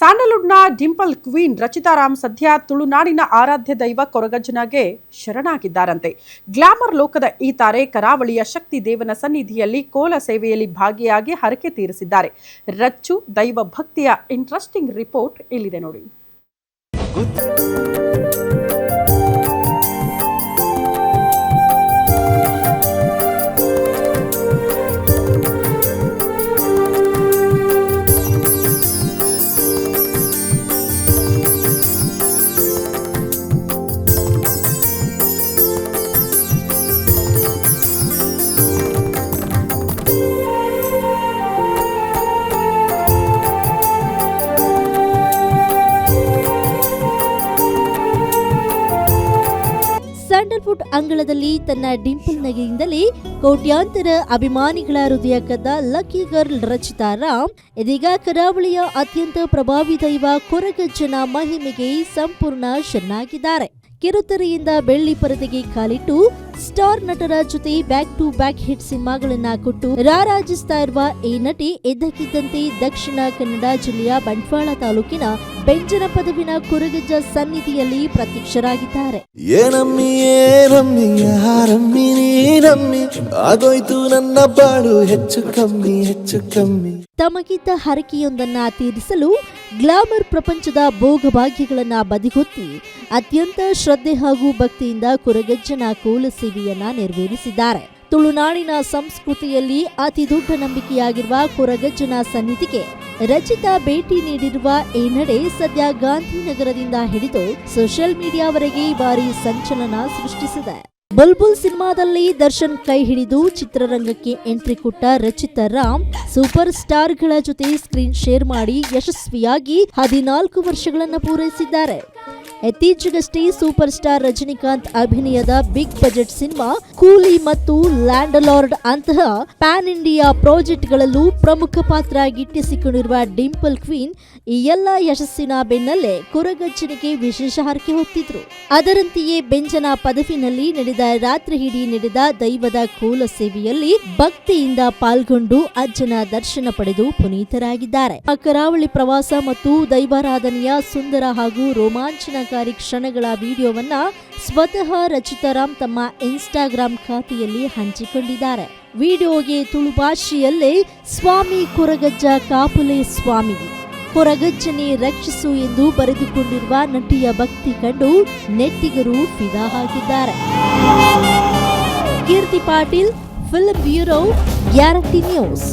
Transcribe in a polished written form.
ಸ್ಯಾಂಡಲ್ವುಡ್ನ Dimple queen Rachita Ram ಸದ್ಯ ತುಳುನಾಡಿನ ಆರಾಧ್ಯ ದೈವ ಕೊರಗಜ್ಜನಗೆ ಶರಣಾಗಿದ್ದಾರಂತೆ. ಗ್ಲಾಮರ್ ಲೋಕದ ಈ ತಾರೆ ಕರಾವಳಿಯ ಶಕ್ತಿ ದೇವನ ಸನ್ನಿಧಿಯಲ್ಲಿ ಕೋಲ ಸೇವೆಯಲ್ಲಿ ಭಾಗಿಯಾಗಿ ಹರಕೆ ತೀರಿಸಿದ್ದಾರೆ. ರಚ್ಚು ದೈವ ಭಕ್ತಿಯ ಇಂಟ್ರೆಸ್ಟಿಂಗ್ ರಿಪೋರ್ಟ್ ಇಲ್ಲಿದೆ ನೋಡಿ. ಸ್ಯಾಂಡಲ್ವುಡ್ ಅಂಗಳದಲ್ಲಿ ತನ್ನ ಡಿಂಪಲ್ ನಗೆಯಿಂದಲೇ ಕೋಟ್ಯಾಂತರ ಅಭಿಮಾನಿಗಳ ಹೃದಯ ಕದ್ದ ಲಕ್ಕಿ ಗರ್ಲ್ ರಚಿತಾ ರಾಮ್ ಇದೀಗ ಕರಾವಳಿಯ ಅತ್ಯಂತ ಪ್ರಭಾವಿ ದೈವ ಕೊರಗಜ್ಜನ ಮಹಿಮೆಗೆ ಸಂಪೂರ್ಣ ಶರಣಾಗಿದ್ದಾರೆ. ಕಿರುತೆರೆಯಿಂದ ಬೆಳ್ಳಿ ಪರದೆಗೆ ಕಾಲಿಟ್ಟು ಸ್ಟಾರ್ ನಟರ ಜೊತೆ ಬ್ಯಾಕ್ ಟು ಬ್ಯಾಕ್ ಹಿಟ್ ಸಿನಿಮಾಗಳನ್ನ ಕೊಟ್ಟು ರಾರಾಜಿಸ್ತಾ ಇರುವ ಈ ನಟಿ ಇದ್ದಕ್ಕಿದ್ದಂತೆ ದಕ್ಷಿಣ ಕನ್ನಡ ಜಿಲ್ಲೆಯ ಬಂಟ್ವಾಳ ತಾಲೂಕಿನ ಬೆಂಜನ ಪದವಿನ ಕೊರಗಜ್ಜ ಸನ್ನಿಧಿಯಲ್ಲಿ ಪ್ರತ್ಯಕ್ಷರಾಗಿದ್ದಾರೆ. ತಮಗಿದ್ದ ಹರಕೆಯೊಂದನ್ನ ತೀರಿಸಲು ಗ್ಲಾಮರ್ ಪ್ರಪಂಚದ ಭೋಗಭಾಗ್ಯಗಳನ್ನ ಬದಿಗೊತ್ತಿ ಅತ್ಯಂತ ಶ್ರದ್ಧೆ ಹಾಗೂ ಭಕ್ತಿಯಿಂದ ಕೊರಗಜ್ಜನ ಕೋಲ ಸೇವೆಯನ್ನ ನೆರವೇರಿಸಿದ್ದಾರೆ. ತುಳುನಾಡಿನ ಸಂಸ್ಕೃತಿಯಲ್ಲಿ ಅತಿ ದೊಡ್ಡ ನಂಬಿಕೆಯಾಗಿರುವ ಕೊರಗಜ್ಜನ ಸನ್ನಿಧಿಗೆ ರಚಿತಾ ಭೇಟಿ ನೀಡಿರುವ ಈ ನಡೆ ಸದ್ಯ ಗಾಂಧಿನಗರದಿಂದ ಹಿಡಿದು ಸೋಷಿಯಲ್ ಮೀಡಿಯಾವರೆಗೆ ಭಾರಿ ಸಂಚಲನ ಸೃಷ್ಟಿಸಿದೆ. ಬುಲ್ಬುಲ್ ಸಿನಿಮಾದಲ್ಲಿ ದರ್ಶನ್ ಕೈ ಹಿಡಿದು ಚಿತ್ರರಂಗಕ್ಕೆ ಎಂಟ್ರಿ ಕೊಟ್ಟ ರಚಿತಾ ರಾಮ್ ಸೂಪರ್ ಸ್ಟಾರ್ಗಳ ಜೊತೆ ಸ್ಕ್ರೀನ್ ಶೇರ್ ಮಾಡಿ ಯಶಸ್ವಿಯಾಗಿ 14 ವರ್ಷಗಳನ್ನು ಪೂರೈಸಿದ್ದಾರೆ. ಇತ್ತೀಚೆಗಷ್ಟೇ ಸೂಪರ್ ಸ್ಟಾರ್ ರಜನಿಕಾಂತ್ ಅಭಿನಯದ ಬಿಗ್ ಬಜೆಟ್ ಸಿನಿಮಾ ಕೂಲಿ ಮತ್ತು ಲ್ಯಾಂಡಲಾರ್ಡ್ ಅಂತಹ ಪ್ಯಾನ್ ಇಂಡಿಯಾ ಪ್ರಾಜೆಕ್ಟ್ಗಳಲ್ಲೂ ಪ್ರಮುಖ ಪಾತ್ರ ಗಿಟ್ಟಿಸಿಕೊಂಡಿರುವ ಡಿಂಪಲ್ ಕ್ವೀನ್ ಈ ಎಲ್ಲ ಯಶಸ್ಸಿನ ಬೆನ್ನಲ್ಲೇ ಕೊರಗಜ್ಜನಿಗೆ ವಿಶೇಷ ಹರಕೆ ಹೊತ್ತಿದ್ರು. ಅದರಂತೆಯೇ ಬೆಂಜನ ಪದವಿನಲ್ಲಿ ನಡೆದ ರಾತ್ರಿ ಇಡೀ ನಡೆದ ದೈವದ ಕೋಲ ಸೇವೆಯಲ್ಲಿ ಭಕ್ತಿಯಿಂದ ಪಾಲ್ಗೊಂಡು ಅಜ್ಜನ ದರ್ಶನ ಪಡೆದು ಪುನೀತರಾಗಿದ್ದಾರೆ. ಕರಾವಳಿ ಪ್ರವಾಸ ಮತ್ತು ದೈವಾರಾಧನೆಯ ಸುಂದರ ಹಾಗೂ ರೋಮಾಂಚನಕಾರಿ ಕ್ಷಣಗಳ ವಿಡಿಯೋವನ್ನ ಸ್ವತಃ ರಚಿತಾ ರಾಮ್ ತಮ್ಮ ಇನ್ಸ್ಟಾಗ್ರಾಂ ಖಾತೆಯಲ್ಲಿ ಹಂಚಿಕೊಂಡಿದ್ದಾರೆ. ವಿಡಿಯೋಗೆ ತುಳು ಭಾಷೆಯಲ್ಲೇ ಸ್ವಾಮಿ ಕೊರಗಜ್ಜ ಕಾಪುಲೆ ಸ್ವಾಮಿ ಕೊರಗಜ್ಜನೆ ರಕ್ಷಿಸು ಎಂದು ಬರೆದುಕೊಂಡಿರುವ ನಟಿಯ ಭಕ್ತಿ ಕಂಡು ನೆಟ್ಟಿಗರು ಫಿದಾ ಆಗಿದ್ದಾರೆ. Keerthi Patil, film bureau, guarantee news.